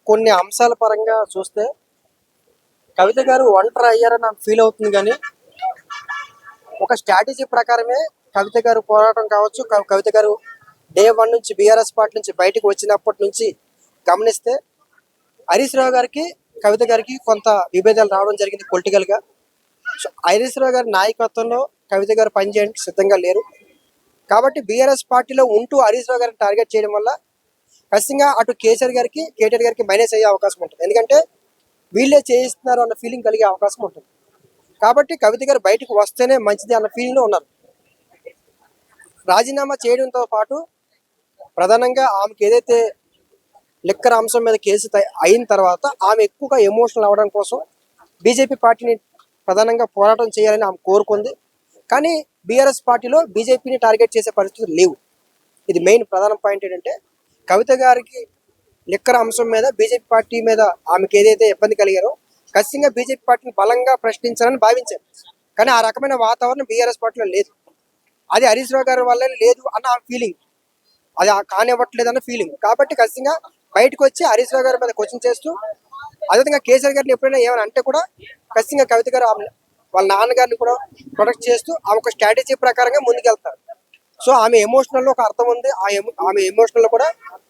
కొన్ని అంశాల పరంగా చూస్తే కవిత గారు ఒంటరి అయ్యారని నాకు ఫీల్ అవుతుంది. కానీ ఒక స్ట్రాటజీ ప్రకారమే కవిత గారు పోరాటం కావచ్చు. కవిత గారు డే 1 నుంచి బీఆర్ఎస్ పార్టీ నుంచి బయటకు వచ్చినప్పటి నుంచి గమనిస్తే హరీష్ రావు గారికి కవిత గారికి కొంత విభేదాలు రావడం జరిగింది పొలిటికల్ గా. సో హరీష్ రావు గారి నాయకత్వంలో కవిత గారు పనిచేయడానికి సిద్ధంగా లేరు. కాబట్టి బీఆర్ఎస్ పార్టీలో ఉంటూ హరీష్ రావు గారిని టార్గెట్ చేయడం వల్ల ఖచ్చితంగా అటు కేటీఆర్ గారికి మైనస్ అయ్యే అవకాశం ఉంటుంది. ఎందుకంటే వీళ్ళే చేయిస్తున్నారు అన్న ఫీలింగ్ కలిగే అవకాశం ఉంటుంది. కాబట్టి కవిత గారు బయటకు వస్తేనే మంచిది అన్న ఫీలింగ్లో ఉన్నారు. రాజీనామా చేయడంతో పాటు ప్రధానంగా ఆమెకి ఏదైతే లిక్కర్ అంశం మీద కేసు అయిన తర్వాత ఆమె ఎక్కువగా ఎమోషనల్ అవ్వడం కోసం బీజేపీ పార్టీని ప్రధానంగా పోరాటం చేయాలని ఆమె కోరుకుంది. కానీ బీఆర్ఎస్ పార్టీలో బీజేపీని టార్గెట్ చేసే పరిస్థితులు లేవు. ఇది మెయిన్ ప్రధాన పాయింట్ ఏంటంటే కవిత గారికి లిక్కర్ అంశం మీద బీజేపీ పార్టీ మీద ఆమెకి ఏదైతే ఇబ్బంది కలిగారో ఖచ్చితంగా బీజేపీ పార్టీని బలంగా ప్రశ్నించాలని భావించారు. కానీ ఆ రకమైన వాతావరణం బీఆర్ఎస్ పార్టీలో లేదు. అది హరీష్ రావు గారి వల్లే లేదు అన్న ఆ ఫీలింగ్, అది కానివ్వట్లేదు అన్న ఫీలింగ్. కాబట్టి ఖచ్చితంగా బయటకు వచ్చి హరీష్ రావు గారి మీద క్వశ్చన్ చేస్తూ, అదేవిధంగా కేసీఆర్ గారిని ఎప్పుడైనా ఏమైనా అంటే కూడా ఖచ్చితంగా కవిత గారు వాళ్ళ నాన్నగారిని కూడా ప్రొటెక్ట్ చేస్తూ ఆమె ఒక స్ట్రాటజీ ప్రకారంగా ముందుకెళ్తారు. సో ఆమె ఎమోషనల్లో ఒక అర్థం ఉంది. ఆమె ఎమోషనల్లో కూడా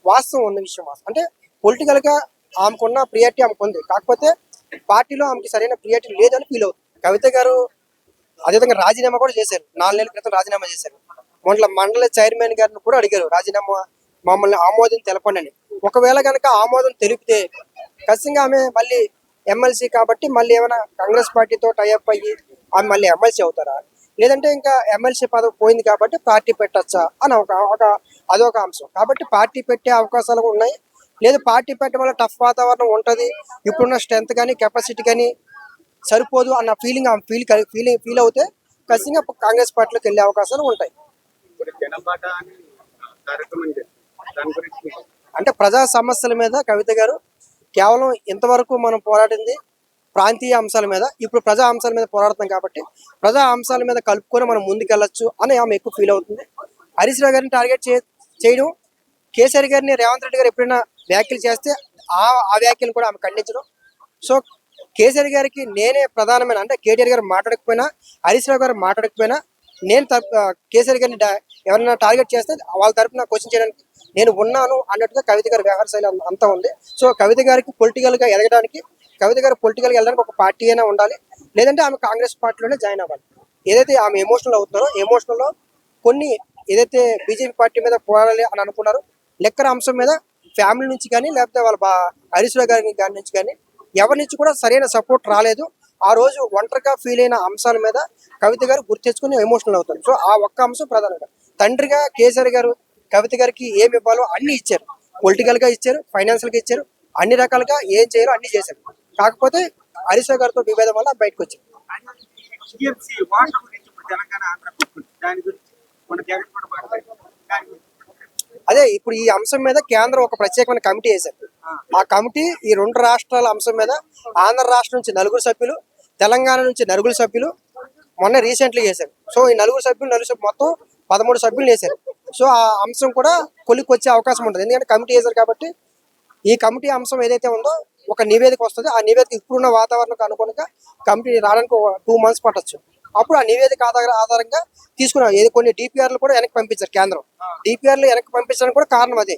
వాస్తవం ఉన్న విషయం. అంటే పొలిటికల్ గా ఆమెకున్న ప్రియారిటీ ఆమెకు ఉంది. కాకపోతే పార్టీలో ఆమెకి సరైన ప్రియారిటీ లేదని ఫీల్ అవుతుంది కవిత గారు. అదేవిధంగా రాజీనామా కూడా చేశారు. 4 నెలల క్రితం రాజీనామా చేశారు. మండల చైర్మన్ గారిని కూడా అడిగారు రాజీనామా మమ్మల్ని ఆమోదం తెలపండి అని. ఒకవేళ కనుక ఆమోదం తెలిపితే ఖచ్చితంగా ఆమె మళ్ళీ ఎమ్మెల్సీ కాబట్టి మళ్ళీ ఏమైనా కాంగ్రెస్ పార్టీతో టైఅప్ అయ్యి ఆమె మళ్ళీ ఎమ్మెల్సీ అవుతారా, లేదంటే ఇంకా ఎమ్మెల్సీ పదవి పోయింది కాబట్టి పార్టీ పెట్టచ్చా అని అదొక అంశం. కాబట్టి పార్టీ పెట్టే అవకాశాలు ఉన్నాయి. లేదు పార్టీ పెట్టడం వల్ల టఫ్ వాతావరణం ఉంటుంది, ఇప్పుడున్న స్ట్రెంత్ కానీ కెపాసిటీ కానీ సరిపోదు అన్న ఫీలింగ్ ఆమె ఫీల్ అవుతే ఖచ్చితంగా కాంగ్రెస్ పార్టీలోకి వెళ్ళే అవకాశాలు ఉంటాయి. అంటే ప్రజా సమస్యల మీద కవిత గారు కేవలం ఇంతవరకు మనం పోరాడింది ప్రాంతీయ అంశాల మీద, ఇప్పుడు ప్రజా అంశాల మీద పోరాడుతాం కాబట్టి ప్రజా అంశాల మీద కలుపుకొని మనం ముందుకెళ్ళొచ్చు అని ఆమె ఎక్కువ ఫీల్ అవుతుంది. హరీష్ రావు గారిని టార్గెట్ చేయడం, కేసీఆర్ గారిని రేవంత్ రెడ్డి గారు ఎప్పుడైనా వ్యాఖ్యలు చేస్తే ఆ వ్యాఖ్యలు కూడా ఆమె ఖండించడం. సో కేసీఆర్ గారికి నేనే ప్రధానమైన, అంటే కేటీఆర్ గారు మాట్లాడకపోయినా హరీష్ రావు గారు మాట్లాడకపోయినా నేను కేసీఆర్ గారిని ఎవరైనా టార్గెట్ చేస్తే వాళ్ళ తరపున క్వశ్చన్ చేయడానికి నేను ఉన్నాను అన్నట్టుగా కవిత గారి వ్యవహార శైలి అంతా ఉంది. సో కవిత గారికి పొలిటికల్గా ఎదగడానికి, కవిత గారు పొలిటికల్గా వెళ్ళడానికి ఒక పార్టీ అయినా ఉండాలి, లేదంటే ఆమె కాంగ్రెస్ పార్టీలోనే జాయిన్ అవ్వాలి. ఏదైతే ఆమె ఎమోషనల్ అవుతున్నారో ఎమోషనల్లో కొన్ని ఏదైతే బీజేపీ పార్టీ మీద పోరాడాలి అని అనుకున్నారో లెక్కర అంశం మీద ఫ్యామిలీ నుంచి కానీ లేకపోతే వాళ్ళ హరీష్ రావు గారి నుంచి కానీ ఎవరి నుంచి కూడా సరైన సపోర్ట్ రాలేదు. ఆ రోజు ఒంటరిగా ఫీల్ అయిన అంశాల మీద కవిత గారు గుర్తెచ్చుకుని ఎమోషనల్ అవుతారు. సో ఆ ఒక్క అంశం ప్రధానంగా తండ్రిగా కేసీఆర్ గారు కవిత గారికి ఏమి ఇవ్వాలో అన్ని ఇచ్చారు. పొలిటికల్ గా ఇచ్చారు, ఫైనాన్షియల్ గా ఇచ్చారు, అన్ని రకాలుగా ఏం చేయాలో అన్ని చేశారు. కాకపోతే హరీష్ రావు గారితో విభేదం వల్ల బయటకు వచ్చింది. అదే ఇప్పుడు ఈ అంశం మీద కేంద్రం ఒక ప్రత్యేకమైన కమిటీ వేశారు. ఆ కమిటీ ఈ 2 రాష్ట్రాల అంశం మీద ఆంధ్ర రాష్ట్రం నుంచి 4 సభ్యులు, తెలంగాణ నుంచి 4 సభ్యులు మొన్న రీసెంట్లీ వేశారు. సో ఈ 4 సభ్యులు మొత్తం 13 సభ్యులు వేశారు. సో ఆ అంశం కూడా కొలికి వచ్చే అవకాశం ఉంటుంది. ఎందుకంటే కమిటీ వేశారు కాబట్టి ఈ కమిటీ అంశం ఏదైతే ఉందో ఒక నివేదిక వస్తుంది. ఆ నివేదిక ఇప్పుడున్న వాతావరణం అనుగుణంగా కమిటీ రావడానికి 2 months పట్టొచ్చు. అప్పుడు ఆ నివేదిక ఆధారంగా తీసుకున్నాం. కొన్ని డిపిఆర్లు కూడా వెనక్కి పంపించారు కేంద్రం. డిపిఆర్లు వెనక్కి పంపించడానికి కూడా కారణం అదే.